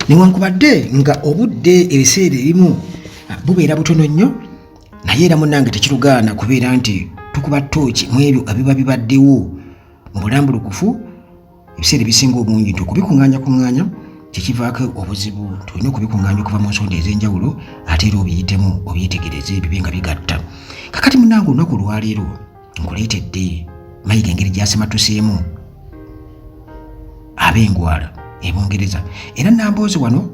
newankubadde nga obudde ebiseera ebimu bubeera butono nnyo naye era munnange tekirugaana kubeera nti tukuba ttooki mu ebyo ebiba bibaddewo mu bulambulukufu ebiseera ebisinga obungi nti okubikuŋŋaanya tekivaako obuzibu tulina okubikuŋŋaanya okuva mu nsonda ez'enjawulo ate era obiyitemu obyetegereze bibe nga bigatta. Kakati munnange olunaku olwaleero nkuleetedde Mayiga engeri gy'asematuseemu ab'engwala e Bungereza era Nambooze wano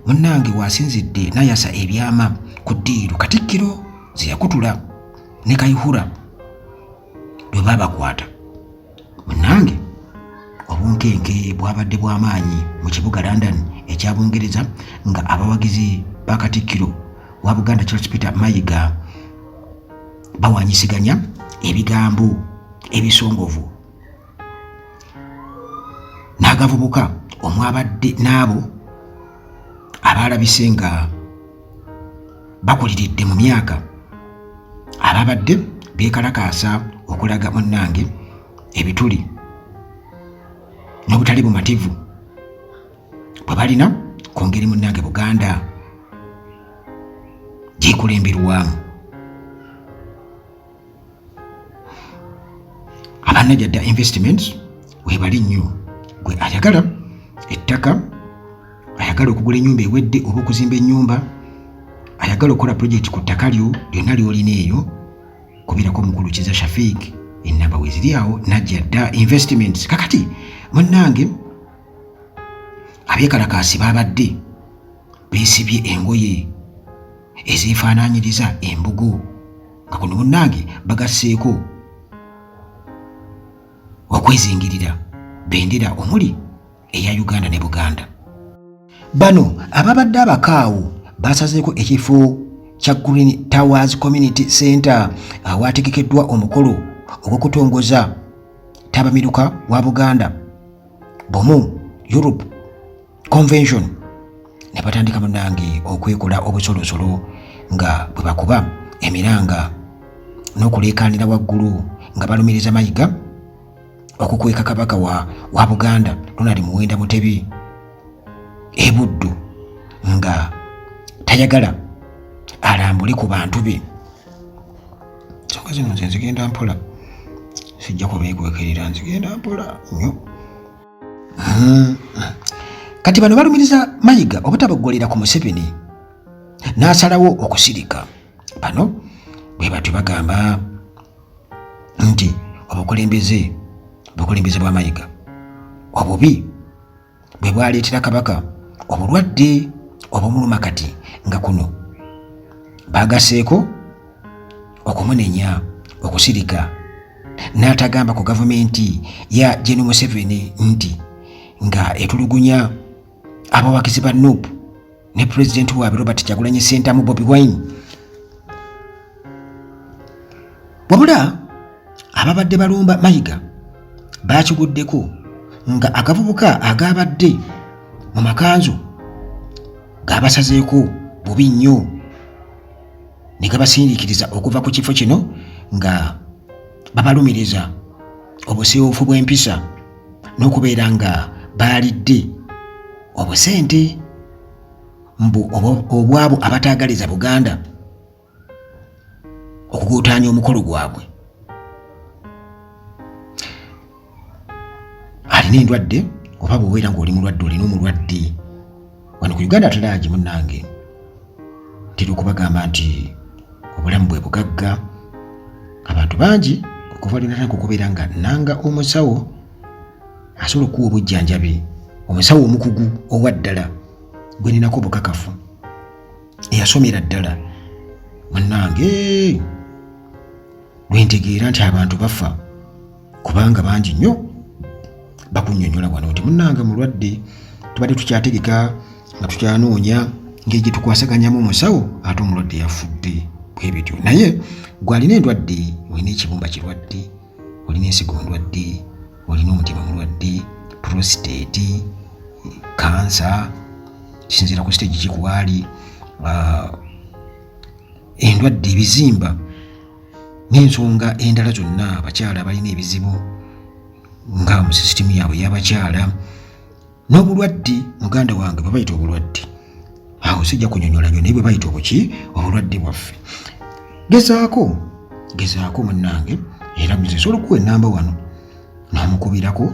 munnange wasinzidde n'ayasa ebyama ku ddiiro Katikkiro ze yakutula ne Kayihura lwe baabakwata. Munnange obunkenke bwabadde bw'amaanyi mu kibuga London ekya Bungereza nga abawagizi ba Katikkiro wa Buganda Charles Peter Mayiga bawanyisiganya ebigambo ebisongovu n'agavubuka omwabadde n'abo abaalabise nga bakuliridde mu myaka ababadde beekalakaasa okulaga munnange ebituli n'obutali bumativu bwe balina ku ngeri munnange Buganda gyekulemberwamu. Abanajjadda Investments webali nnyo gwe ayagala ettaka, ayagala okugula ennyumba ewedde oba okuzimba ennyumba, ayagala okukola pulojekiti ku ttaka lyo lyonna ly'olina eyo kubeerako omukulu Kiza Shafiq ennamba weeziri awo Najjadda Investments. Kakati munnange abeekalakaasi baabadde beesibye engoye ezeefaanaanyiriza embugo nga kuno munnange bagasseeko okwezingirira bendera omuli eya Uganda ne Buganda. Bano ababadde abakaawo basazeeko ekifo kya Green Towers Community Center awaategekeddwa omukolo ogw'okutongoza Tabamiruka wa Buganda Bomu Europe Convention ne batandika munnange okwekola obusolosolo nga bwe bakuba emiranga n'okuleekaanira waggulu nga balumiriza Mayiga okukweka kabaka wa Buganda Ronald Muwenda Mutebi e Buddu nga tayagala alambule ku bantu be. Songa zino nze nzigenda mpola, sijja kubeekwekerera, nzigenda mpola nnyo. Kati bano balumiriza Mayiga obutaboggolera ku Museveni n'asalawo okusirika. Bano bwe batyo bagamba nti obukulembeze bwa Mayiga obubi bwe bwaleetera kabaka obulwadde obumuluma kati nga kuno baagaseeko okumunenya okusirika n'atagamba ku gavumenti ya Gen. Museveni nti nga etulugunya abawagizi ba NUP ne pulezidenti waabwe Robert Kyagulanyi Ssentamu Bobi Wine. Wabula ababadde balumba Mayiga baakiguddeko nga agavubuka agabadde mu makanzu gabasazeeko bubi nnyo ne gabasindiikiriza okuva ku kifo kino nga babalumiriza obusiiwuufu bw'empisa n'okubeera nga baalidde obusente mbu obwabo abataagaliza Buganda okuguutaanya omukolo gwabwe. Alina endwadde oba bweweera ng'oli mulwadde olina omulwadde wano ku Uganda Atalaagi munnange ntera okubagamba nti obulamu bwe bugagga. Abantu bangi okuva linataka okubeera nga nanga omusawo asobola okuwa obujjanjabi, omusawo omukugu owa ddala gwe ninako obukakafu eyasomera ddala munnange lwentegeera nti abantu bafa kubanga bangi nnyo bakunnyonnyola wano nti munnange mulwadde tubadde tukyategeka nga tukyanoonya ngeri gye tukwasaganyamu omusawo ate omulwadde yafudde bwe bityo. Naye gw'alina endwadde, olina ekibumba kirwadde, olina ensigo ndwadde, olina omutima mulwadde, prostate, kansa, kisinziira ku stage gikuwaali, endwadde ebizimba n'ensonga endala zonna abakyala balina ebizibu nga mu sisitimu yaabwe y'abakyala n'obulwadde muganda wange bwe bayita obulwadde awo sijja kunyonyola naye bwe bayita obuki obulwadde bwaffe gezaako munnange era bizisobola okuwa enamba wano n'omukubirako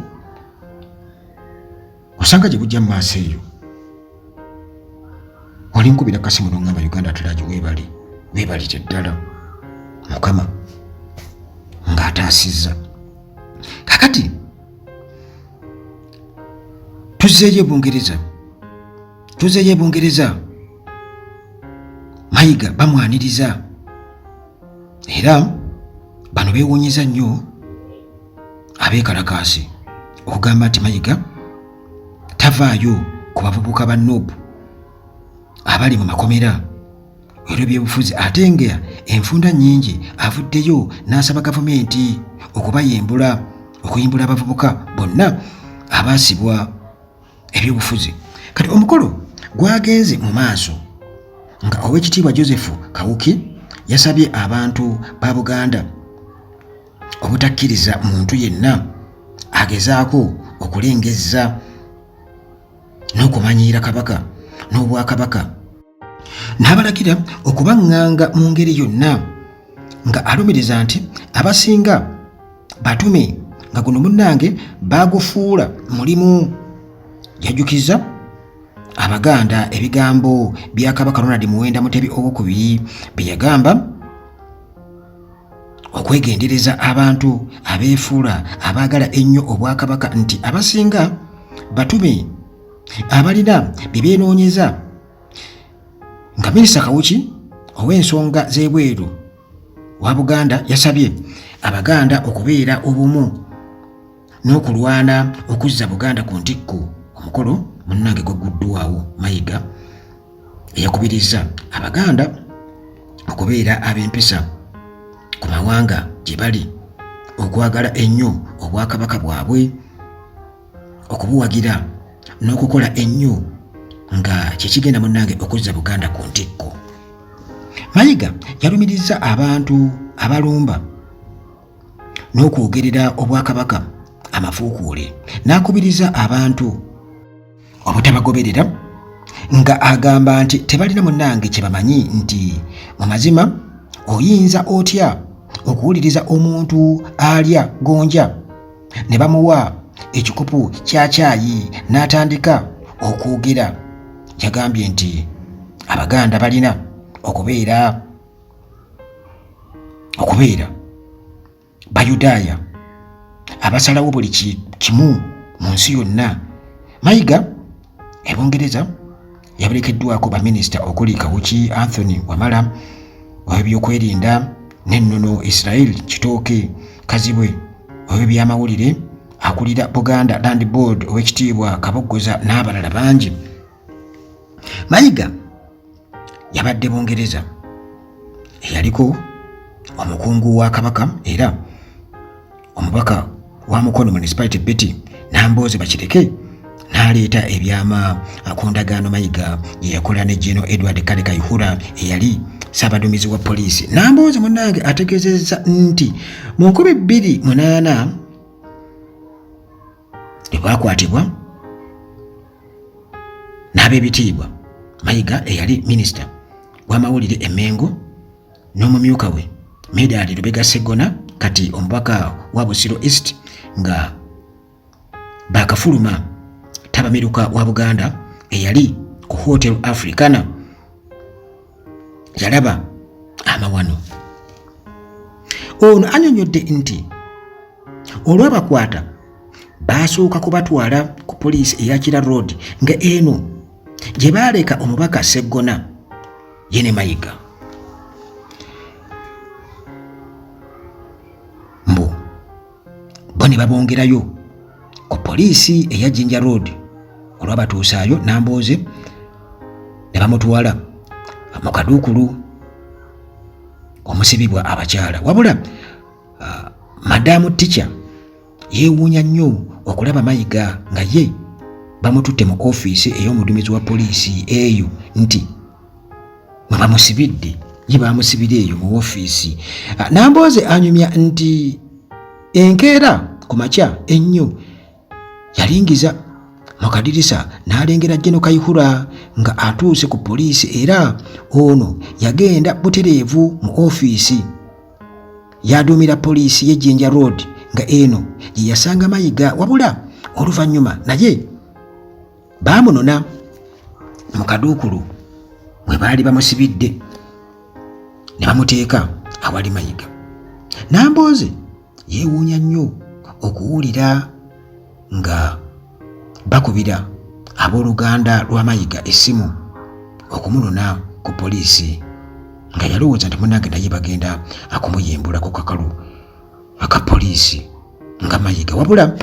osanga gye bujja mu maaso eyo olinkubira kasimu n'ongamba Uganda Tulagi weebalite ddala Mukama ng'ataasizza. Kakati tuzzeeyo e Bungereza Mayiga bamwaniriza era bano beewuunyiza nnyo abeekalakaasi okugamba nti Mayiga tavaayo ku bavubuka ba NUP abali mu makomera ebyobufuzi ate nga enfunda nnyingi avuddeyo n'asaba gavumenti okuyimbula abavubuka bonna abaasibwa ebyobufuzi. Kati omukolo gwagenze mu maaso nga Oweekitiibwa Joseph Kawuki yasabye abantu ba Buganda obutakkiriza muntu yenna agezaako okulengezza n'okumanyiira kabaka n'obwakabaka, n'abalagira okubaŋŋanga mu ngeri yonna nga alumiriza nti abasinga batume nga guno munnange baagufuula mulimu. Yajjukiza Abaganda ebigambo bya Kabaka Ronald Muwenda Mutebi II bye yagamba okwegendereza abantu abeefuula abaagala ennyo obwakabaka nti abasinga batume abalina bye beenoonyeza. Nga Minisita Kawuki ow'ensonga z'ebweru wa Buganda yasabye Abaganda okubeera obumu n'okulwana okuzza Buganda ku ntikko. Omukolo munnange gwaguddwawo Mayiga eyakubiriza Abaganda okubeera ab'empisa ku mawanga gye bali, okwagala ennyo obwakabaka bwabwe, okubuwagira n'okukola ennyo nga kyekigenda munnange okuzza Buganda ku ntikko. Mayiga yalumiriza abantu abalumba n'okwogerera obwakabaka amafuukuule, n'akubiriza abantu obutabagoberera nga agamba nti tebalina munnange kye bamanyi nti mu mazima oyinza otya okuwuliriza omuntu alya gonja ne bamuwa ekikopo kya caayi n'atandika okwogera. Yagambye nti Abaganda balina okubeera Bayudaaya abasalawo buli kimu mu nsi yonna. Mayiga Bungereza yabulekeddwako baminisita okuli Kawuki Anthony Wamala ow'ebyokwerinda n'ennono, Israel Kitooke Kazibwe ow'ebyamawulire, akulira Buganda Land Board Oweekitiibwa Kaboggoza n'abalala bangi. Mayiga yabadde Bungereza eyaliko omukungu wa Kabaka era omubaka wa Mukono Municipality Betty Nambooze Bakireke, n'aleeta ebyama ku ndagaano Mayiga ye yakola ne General Edward Kale Kayihura eyali Ssaabaduumizi wa poliisi. Nambooze munnange ategeezezza nti mu 2008 bwakwatibwa n'ab'ebitiibwa Mayiga eyali minisita w'amawulire e Mengo n'omumyuka we Medali Lubega Sseggona, kati omubaka wa Busiro East, nga bakafuluma Tabamiruka wa Buganda eyali ku Hotel Africana yalaba amawano. Ono annyonnyodde nti olw'abakwata basooka kubatwala ku poliisi eya Kira Road nga eno gye baaleka omubaka Sseggona ye ne Mayiga. Bo ne babongerayo ku poliisi eya Jinja Road olw'abatuusaayo Nambooze ne bamutwala mu kaduukulu omusibibwa abakyala. Wabula Madamu Teacher yeewuunya nnyo okulaba Mayiga nga ye bamututte mu ofiisi ey'omuduumizi wa poliisi eyo nti mwe bamusibidde, ye bamusibira eyo mu ofiisi. Nambooze anyumya nti enkeera ku makya ennyo yalingiza mu kadirisa n'alengera Jeno Kayihura nga atuuse ku poliisi era ono yagenda butereevu mu ofiisi yaduumira poliisi y'Ejjinja Road nga eno gye yasanga Mayiga wabula oluvannyuma naye baamunona mu kaduukulu bwe baali bamusibidde ne bamuteeka awali Mayiga. Nambooze yeewuunya nnyo okuwulira nga bakubira abooluganda lwa Mayiga essimu okumunona ku poliisi nga yalowooza nti munnange naye bagenda akumuyimbula ku kakalu aka poliisi nga Mayiga wabula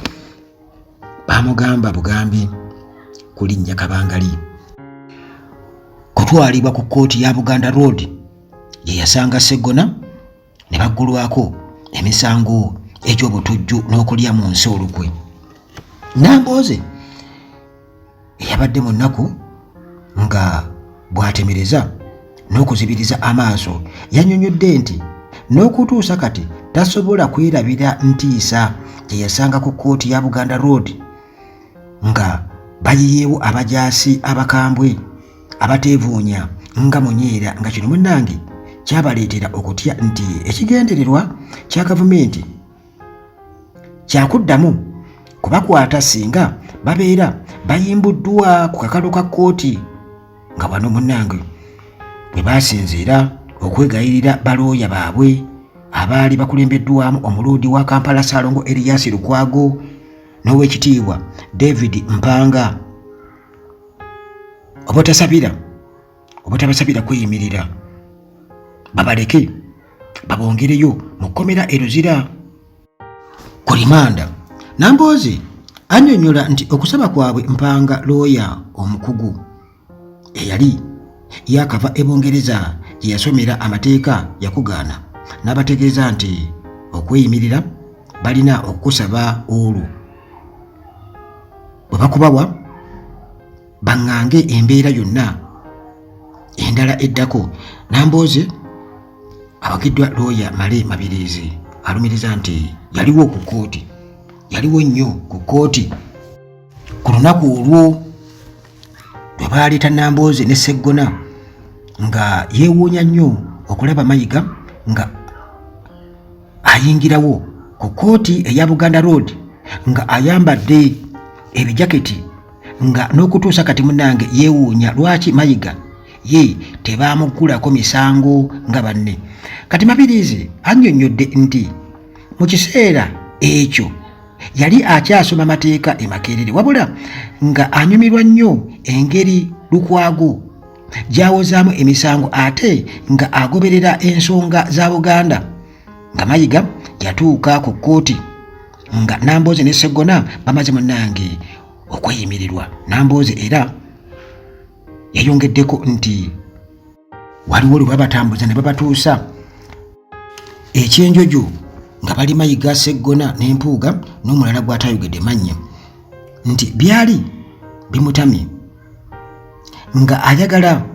baamugamba bugambi ku linnya Kabangali kutwalibwa ku kkooti ya Buganda Road gye yasanga Sseggona ne baggulwako emisango egy'obutujju n'okulya mu nsi olukwe. Nambooze eyabadde mu nnaku nga bw'atemereza n'okuzibiriza amaaso yannyonnyodde nti n'okutuusa kati tasobola kwerabira ntiisa gye yasanga ku kkooti ya Buganda Road nga bayiyeewo abajaasi abakambwe abateevuunya nga Munyeera nga kino munnange kyabaleetera okutya nti ekigendererwa kya gavumenti kyakuddamu kubakwata singa babeera bayimbuddwa ku kakalu ka kkooti nga wano munnange bwe basinziira okwegayirira balooya baabwe abaali bakulembeddwamu omulundi wa Kampala Ssaalongo Erias Lukwago n'owekitiibwa David Mpanga obutabasabira kweyimirira babaleke babongereyo mu kkomera e Luzira ku limanda. Nambooze annyonnyola nti okusaba kwabwe Mpanga looya omukugu eyali yakava e Bungereza gye yasomera amateeka yakugaana n'abategeeza nti okweyimirira balina okukusaba olwo bwe bakubawa baŋŋange embeera yonna endala eddako. Nambooze abagiddwa looya Male Mabirizi alumiriza nti yaliwo ku kkooti, yaliwo nnyo ku kkooti ku lunaku olwo bwe baaleeta Nambooze ne Sseggona nga yeewuunya nnyo okulaba Mayiga nga ayingirawo ku kkooti eya Buganda Road nga ayambadde ebijaketi nga n'okutuusa kati munnange yeewuunya lwaki Mayiga ye tebaamuggulako misango nga banne. Kati Mabirizi annyonnyodde nti mu kiseera ekyo yali akyasoma amateeka e Makerere wabula nga anyumirwa nnyo engeri Lukwago gy'awozaamu emisango ate nga agoberera ensonga za Buganda nga Mayiga yatuuka ku kkooti nga Nambooze ne Sseggona bamaze munnange okweyimirirwa. Nambooze era yayongeddeko nti waliwo lwe babatambuza ne babatuusa ekyenjojo nga bali Mayiga, Sseggona n'Empuuga n'omulala gw'atayogedde mannya nti byali bimutamye nga ayagala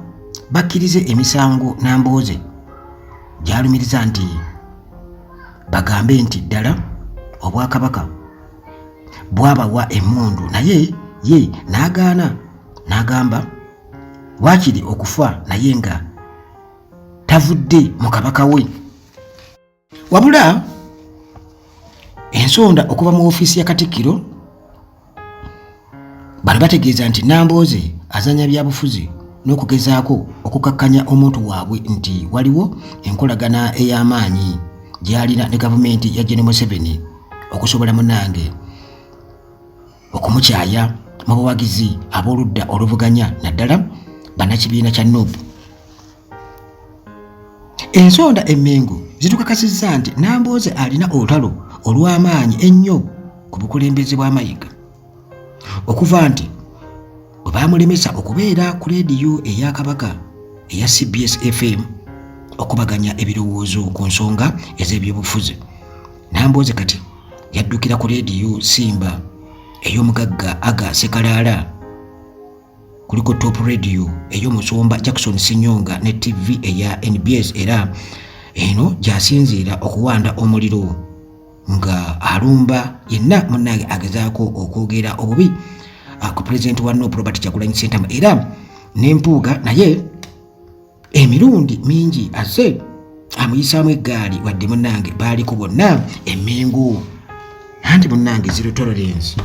bakkirize emisango Nambooze gy'alumiriza nti bagambe nti ddala Obwakabaka bwabawa emmundu naye ye n'agaana n'agamba waakiri okufa naye nga tavudde mu kabaka we. Wabula ensonda okuva mu ofiisi ya Katikkiro bano bategeeza nti Nambooze azanya byabufuzi n'okugezaako okukakkanya omuntu waabwe nti waliwo enkolagana ey'amaanyi gy'alina ne gavumenti ya General Museveni okusobola munnange okumukyaya mu buwagizi ab'oludda oluvuganya naddala bannakibiina kya NUP. Ensonda emmengo zitukakasizza nti Nambooze alina olutalo olw'amaanyi ennyo ku bukulembeze bwa Mayiga okuva nti bwe baamulemesa okubeera ku leediyo eya Kabaka eya CBS FM okubaganya ebirowoozo ku nsonga ez'ebyobufuzi. Nambooze kati yaddukira ku leediyo Simba ey'omugagga Aga Sekalaala, kuliko Top Radio ey'omusumba Jackson Sinyonga ne TV eya NBS era eno gy'asinziira okuwanda omuliro nga alumba yenna munnange agezaako okwogera obubi ku president wa NOP Robert Kyagulanyi Ssentamu, era n'empuuga naye emirundi mingi azze amuyisaamu eggaali wadde munnange baaliko bonna emmengo, anti munnange zero tolerance.